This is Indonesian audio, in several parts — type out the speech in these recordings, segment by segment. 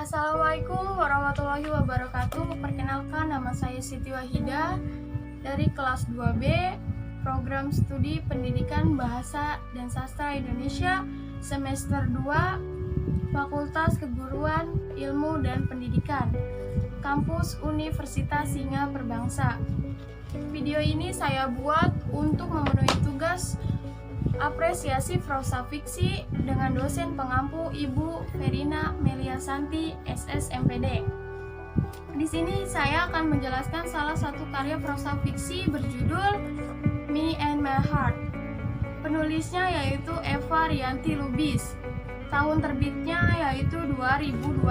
Assalamualaikum warahmatullahi wabarakatuh. Perkenalkan, nama saya Siti Wahida dari kelas 2B Program Studi Pendidikan Bahasa dan Sastra Indonesia semester 2 Fakultas Keguruan Ilmu dan Pendidikan Kampus Universitas Singa Perbangsa. Video ini saya buat untuk memenuhi tugas apresiasi prosa fiksi dengan dosen pengampu Ibu Verina Meliasanti SSMPD. Di sini saya akan menjelaskan salah satu karya prosa fiksi berjudul Me and My Heart. Penulisnya yaitu Eva Rianti Lubis. Tahun terbitnya yaitu 2012.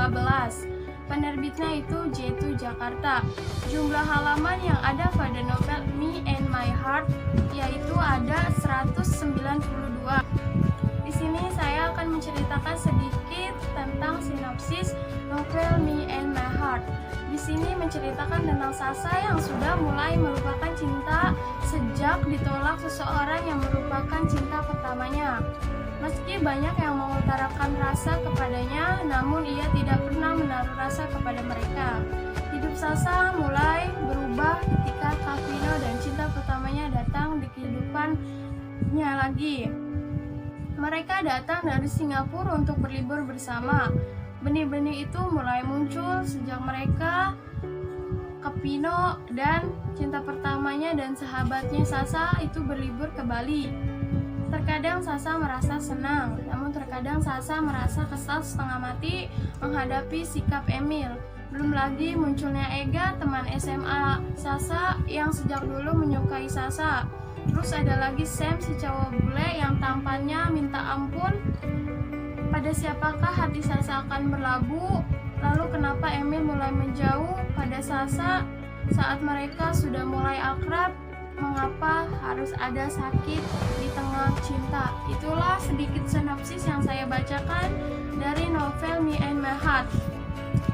Penerbitnya itu J2 Jakarta. Jumlah halaman yang ada pada novel Me and My Heart yaitu ada 192. Di sini saya akan menceritakan sedikit tentang sinopsis novel Me and My Heart. Di sini menceritakan tentang Sasa yang sudah mulai melupakan cinta sejak ditolak seseorang yang merupakan cinta pertamanya. Meski banyak yang mengutarakan rasa kepadanya, namun ia tidak pernah menaruh rasa kepada mereka. Hidup Sasa mulai berubah ketika Kavino dan cinta pertamanya datang di kehidupannya lagi. Mereka datang dari Singapura untuk berlibur bersama. Benih-benih itu mulai muncul sejak mereka, Kavino dan cinta pertamanya dan sahabatnya Sasa itu berlibur ke Bali. Terkadang Sasa merasa senang, namun terkadang Sasa merasa kesal setengah mati menghadapi sikap Emil. Belum lagi munculnya Ega, teman SMA Sasa yang sejak dulu menyukai Sasa. Terus ada lagi Sam, si cowok bule yang tampannya minta ampun. Pada siapakah hati Sasa akan berlabuh? Lalu kenapa Emil mulai menjauh pada Sasa saat mereka sudah mulai akrab? Mengapa harus ada sakit di tengah cinta? Itulah sedikit sinopsis yang saya bacakan dari novel Me and My Heart.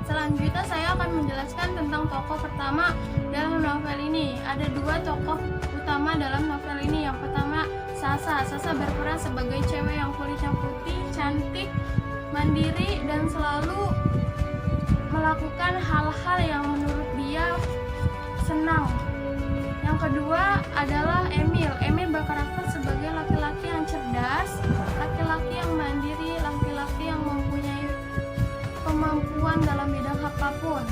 Selanjutnya saya akan menjelaskan tentang tokoh pertama dalam novel ini. Ada dua tokoh utama dalam novel ini. Yang pertama Sasa. Sasa berperan sebagai cewek yang kulitnya putih, cantik, mandiri, dan selalu melakukan hal-hal yang menurut dia senang. Yang kedua adalah Emil. Emil berkarakter sebagai laki-laki yang cerdas, laki-laki yang mandiri, laki-laki yang mempunyai kemampuan dalam bidang apapun.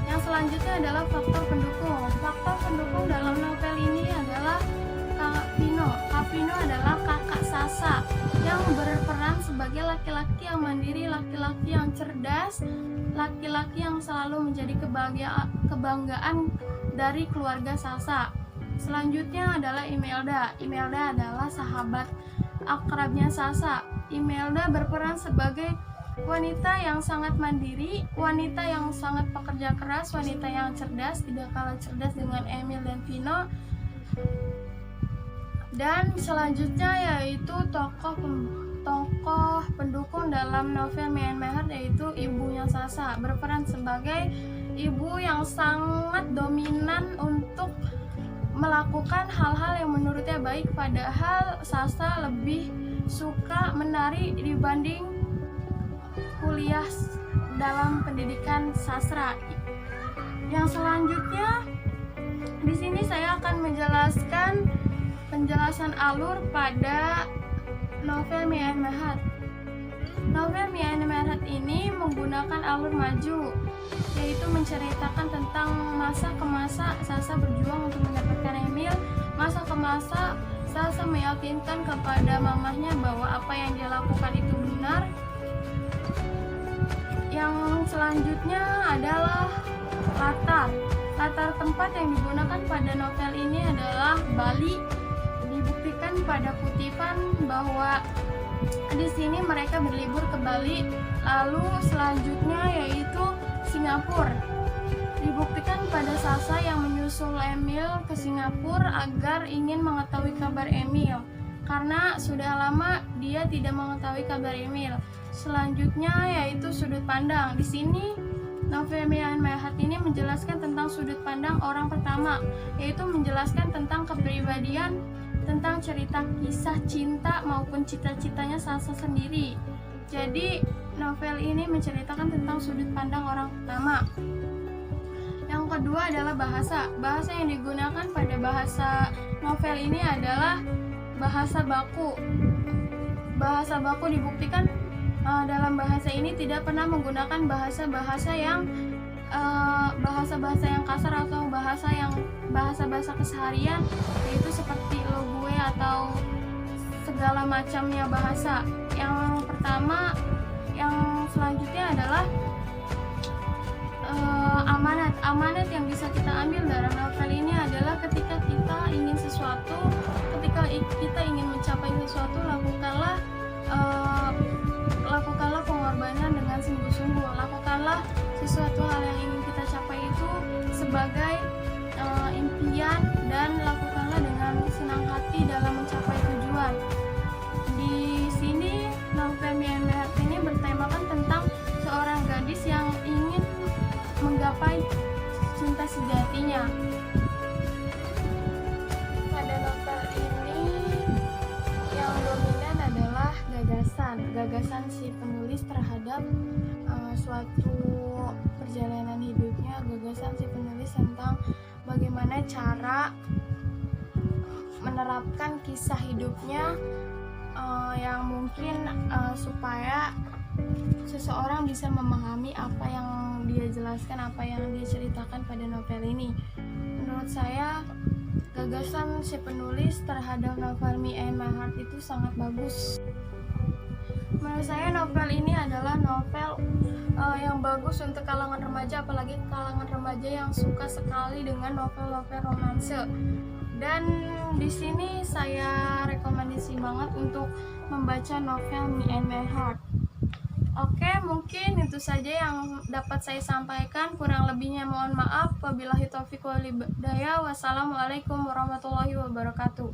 Yang selanjutnya adalah faktor pendukung. Faktor pendukung dalam novel ini adalah Kavino. Kavino adalah kakak Sasa yang berperan sebagai laki-laki yang mandiri, laki-laki yang cerdas, laki-laki yang selalu menjadi kebanggaan dari keluarga Sasa. Selanjutnya adalah Imelda. Imelda adalah sahabat akrabnya Sasa. Imelda berperan sebagai wanita yang sangat mandiri, wanita yang sangat pekerja keras, wanita yang cerdas, tidak kalah cerdas dengan Emil dan Vino. Dan selanjutnya yaitu tokoh pendukung dalam novel Me and My Heart yaitu ibunya Sasa, berperan sebagai ibu yang sangat dominan untuk melakukan hal-hal yang menurutnya baik, padahal Sasa lebih suka menari dibanding kuliah dalam pendidikan sastra. Yang selanjutnya di sini saya akan menjelaskan penjelasan alur pada novel Me and My Heart. Novel Me and My Heart ini menggunakan alur maju, yaitu menceritakan tentang masa ke masa Sasa berjuang untuk mendapatkan Emil, masa ke masa Sasa meyakinkan kepada mamahnya bahwa apa yang dia lakukan itu benar. Yang selanjutnya adalah latar tempat yang digunakan pada novel ini adalah Bali. Dibuktikan pada kutipan bahwa di sini mereka berlibur ke Bali. Lalu selanjutnya yaitu Singapura. Dibuktikan pada Sasa yang menyusul Emil ke Singapura agar ingin mengetahui kabar Emil, karena sudah lama dia tidak mengetahui kabar Emil. Selanjutnya yaitu sudut pandang. Di sini novel Me and My Heart ini menjelaskan tentang sudut pandang orang pertama, yaitu menjelaskan tentang kepribadian, tentang cerita kisah cinta maupun cita-citanya Sasa sendiri. Jadi novel ini menceritakan tentang sudut pandang orang pertama. Yang kedua adalah bahasa. Bahasa yang digunakan pada bahasa novel ini adalah bahasa baku. Bahasa baku dibuktikan dalam bahasa ini tidak pernah menggunakan bahasa-bahasa yang kasar atau bahasa keseharian, yaitu seperti lo gue atau segala macamnya bahasa. Yang pertama, yang selanjutnya adalah amanat yang bisa kita ambil dalam novel ini adalah ketika kita ingin mencapai sesuatu, lakukanlah pengorbanan dengan sungguh-sungguh. Lakukanlah sesuatu hal yang ingin kita capai itu sebagai impian, dan lakukanlah dengan senang hati dalam mencapai tujuan. Di sini novel Me and My Heart ini bertemakan tentang seorang gadis yang ingin menggapai cinta sejatinya. Pada novel ini yang dominan adalah gagasan si penulis terhadap suatu perjalanan hidupnya, gagasan si penulis tentang bagaimana cara menerapkan kisah hidupnya yang mungkin supaya seseorang bisa memahami apa yang dia jelaskan, apa yang dia ceritakan pada novel ini. Menurut saya, gagasan si penulis terhadap novel Me and My Heart itu sangat bagus. Menurut saya novel ini adalah novel yang bagus untuk kalangan remaja, apalagi kalangan remaja yang suka sekali dengan novel-novel romanse. Dan di sini saya rekomendasi banget untuk membaca novel Me and My Heart. Oke, mungkin itu saja yang dapat saya sampaikan. Kurang lebihnya mohon maaf. Wabillahi taufiq wal hidayah. Wassalamualaikum warahmatullahi wabarakatuh.